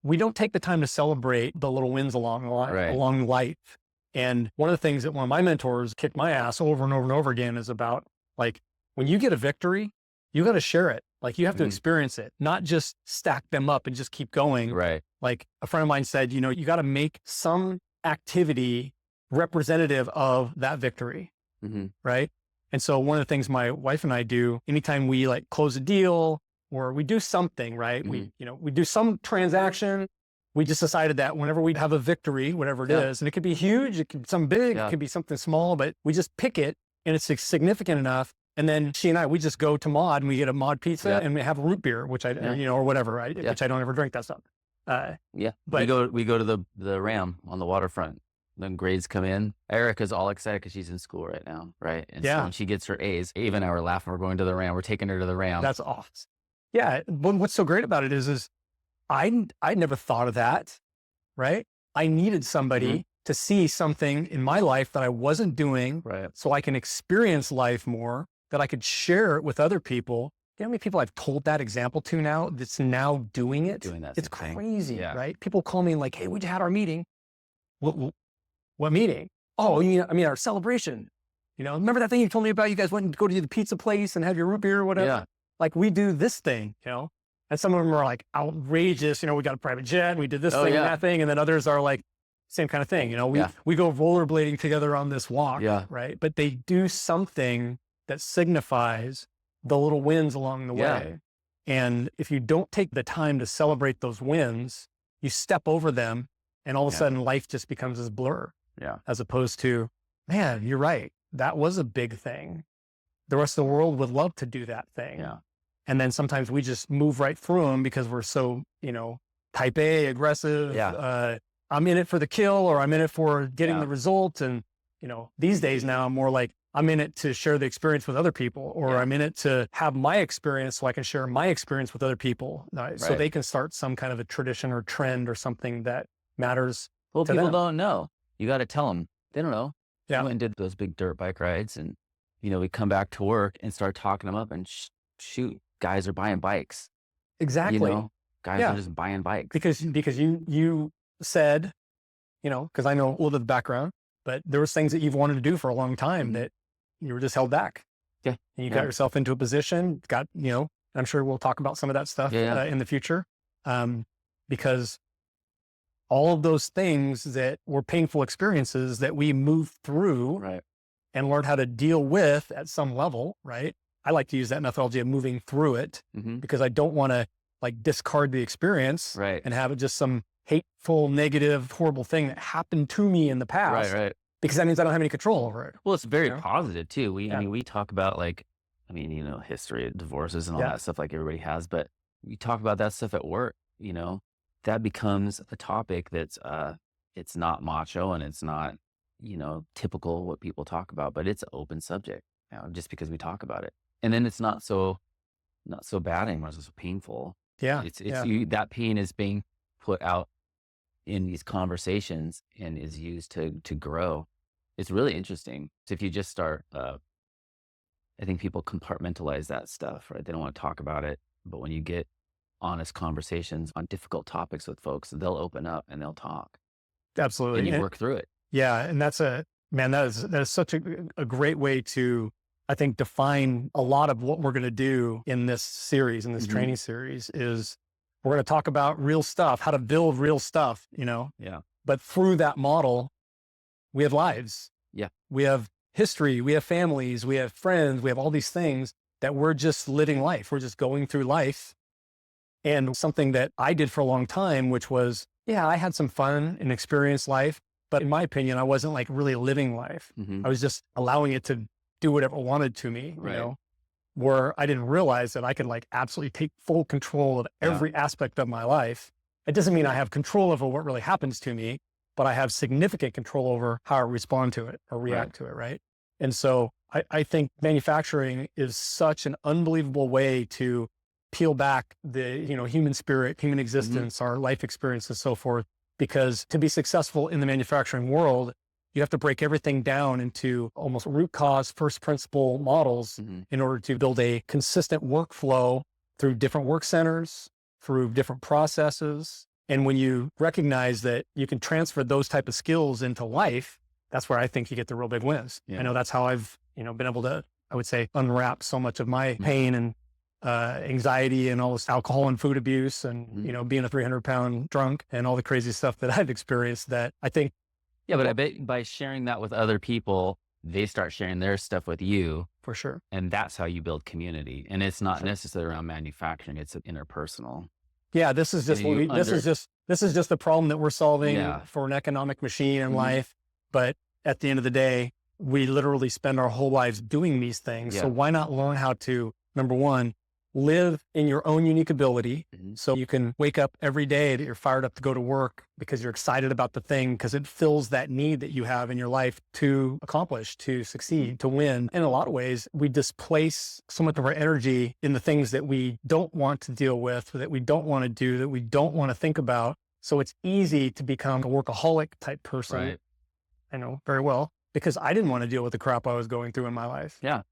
we don't take the time to celebrate the little wins along life. And one of the things that one of my mentors kicked my ass over and over and over again is about, like, when you get a victory, you got to share it. Like, you have to experience it, not just stack them up and just keep going. Right. Like a friend of mine said, you got to make some activity representative of that victory. Right. And so one of the things my wife and I do anytime we like close a deal or we do something, right? We do some transaction. We just decided that whenever we have a victory, whatever it is, and it could be huge, it could be something big, it could be something small, but we just pick it and it's significant enough. And then she and I, we just go to Mod and we get a Mod pizza and we have a root beer, which or whatever, right? Which I don't ever drink that stuff. But we go to the Ram on the waterfront. Then grades come in. Erica's all excited because she's in school right now, right? And so when she gets her A's, Ava and I were laughing. We're going to the Ram. We're taking her to the Ram. That's awesome. Yeah. But what's so great about it is I never thought of that, right? I needed somebody to see something in my life that I wasn't doing, so I can experience life more, that I could share it with other people. You know how many people I've told that example to now that's now doing it? Doing that. It's crazy, right? People call me like, hey, we just had our meeting. What meeting? Oh, our celebration. Remember that thing you told me about? You guys went and go to the pizza place and have your root beer or whatever? Yeah. Like, we do this thing, and some of them are like outrageous. We got a private jet, we did this thing and that thing. And then others are like, same kind of thing. We go rollerblading together on this walk, right? But they do something that signifies the little wins along the way. And if you don't take the time to celebrate those wins, you step over them and all of a sudden life just becomes this blur. As opposed to, man, you're right. That was a big thing. The rest of the world would love to do that thing. And then sometimes we just move right through them because we're so, type A, aggressive. I'm in it for the kill, or I'm in it for getting the result. And, these days now I'm more like, I'm in it to share the experience with other people, or I'm in it to have my experience so I can share my experience with other people. So they can start some kind of a tradition or trend or something that matters. Well, to people them. don't know. You got to tell them. They don't know. Yeah. We went and did those big dirt bike rides, and, we come back to work and start talking them up, and shoot, guys are buying bikes. Exactly. Guys are just buying bikes. Because you said, because I know a little bit of the background, but there was things that you've wanted to do for a long time that you were just held back. Yeah. And you got yourself into a position, I'm sure we'll talk about some of that stuff in the future. Because all of those things that were painful experiences that we moved through and learned how to deal with at some level, right? I like to use that methodology of moving through it because I don't want to like discard the experience and have it just some hateful, negative, horrible thing that happened to me in the past. Because that means I don't have any control over it. Well, it's very positive too. We talk about history of divorces and all that stuff like everybody has, but we talk about that stuff at work, that becomes a topic that's, it's not macho and it's not, typical what people talk about, but it's an open subject just because we talk about it. And then it's not so bad anymore. It's so painful. That pain is being put out in these conversations and is used to grow. It's really interesting. So if you just start, I think people compartmentalize that stuff, right? They don't want to talk about it, but when you get honest conversations on difficult topics with folks, they'll open up and they'll talk. Absolutely. And you work through it. Yeah. And that is such a great way to, I think, define a lot of what we're going to do in this series, in this training series, is we're going to talk about real stuff, how to build real stuff, but through that model, we have lives. We have history, we have families, we have friends, we have all these things that we're just living life. We're just going through life. And something that I did for a long time, which was, I had some fun and experienced life, but in my opinion, I wasn't like really living life. I was just allowing it to do whatever it wanted to me, where I didn't realize that I could like absolutely take full control of every aspect of my life. It doesn't mean I have control over what really happens to me, but I have significant control over how I respond to it or react to it. Right. And so I think manufacturing is such an unbelievable way to peel back the, human spirit, human existence, our life experience and so forth, because to be successful in the manufacturing world, you have to break everything down into almost root cause, first principle models in order to build a consistent workflow through different work centers, through different processes, And when you recognize that you can transfer those type of skills into life, that's where I think you get the real big wins. I know that's how I've, been able to, I would say, unwrap so much of my pain and anxiety and all this alcohol and food abuse and, being a 300-pound drunk and all the crazy stuff that I've experienced, that I think. Yeah, but I bet by sharing that with other people, they start sharing their stuff with you. For sure. And that's how you build community. And it's not necessarily around manufacturing, it's interpersonal. Yeah, this is just this is just the problem that we're solving for an economic machine in life. But at the end of the day, we literally spend our whole lives doing these things. So why not learn how to, number one, live in your own unique ability. So you can wake up every day that you're fired up to go to work because you're excited about the thing, because it fills that need that you have in your life to accomplish, to succeed, to win. In a lot of ways, we displace so much of our energy in the things that we don't want to deal with, that we don't want to do, that we don't want to think about. So it's easy to become a workaholic type person. Right. I know very well, because I didn't want to deal with the crap I was going through in my life. Yeah.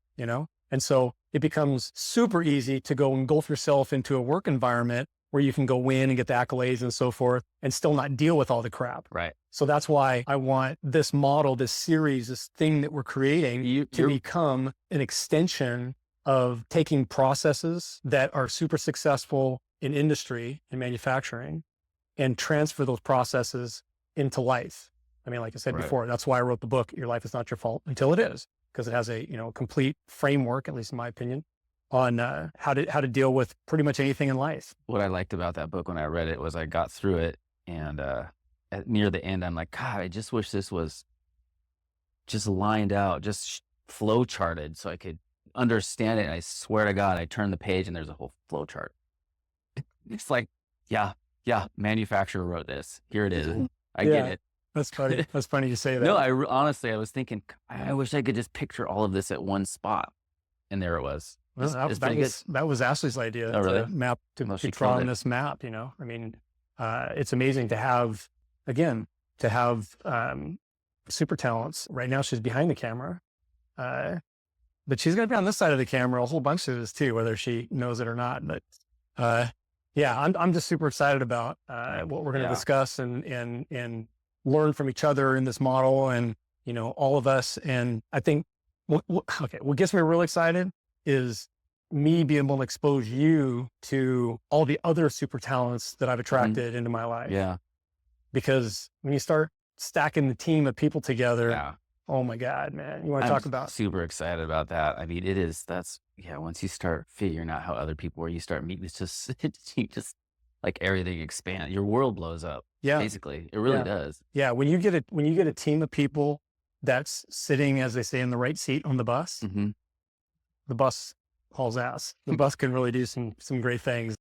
And so it becomes super easy to go engulf yourself into a work environment where you can go win and get the accolades and so forth and still not deal with all the crap. Right. So that's why I want this model, this series, this thing that we're creating to become an extension of taking processes that are super successful in industry and manufacturing and transfer those processes into life. I mean, like I said before, that's why I wrote the book, Your Life is Not Your Fault Until It Is, because it has a, complete framework, at least in my opinion, on how to deal with pretty much anything in life. What I liked about that book when I read it was I got through it, and near the end, I'm like, God, I just wish this was just lined out, just flow charted so I could understand it. And I swear to God, I turned the page and there's a whole flow chart. It's like, yeah, manufacturer wrote this. Here it is. I get it. That's funny. That's funny you say that. No, honestly, I was thinking, I wish I could just picture all of this at one spot. And there it was. Well, that was Ashley's idea. Oh, really? To draw on this map, I mean, it's amazing to have, again, super talents. Right now she's behind the camera, but she's going to be on this side of the camera a whole bunch of this too, whether she knows it or not. But I'm just super excited about what we're going to discuss and learn from each other in this model, and all of us. And I think what gets me really excited is me being able to expose you to all the other super talents that I've attracted into my life. Yeah. Because when you start stacking the team of people together, oh my God, man, you want to talk about. Super excited about that. I mean, once you start figuring out how other people are, you start meeting, it's just like everything expands. Your world blows up. Yeah. Basically. It really does. Yeah. When you get a team of people that's sitting, as they say, in the right seat on the bus, the bus hauls ass. The bus can really do some great things.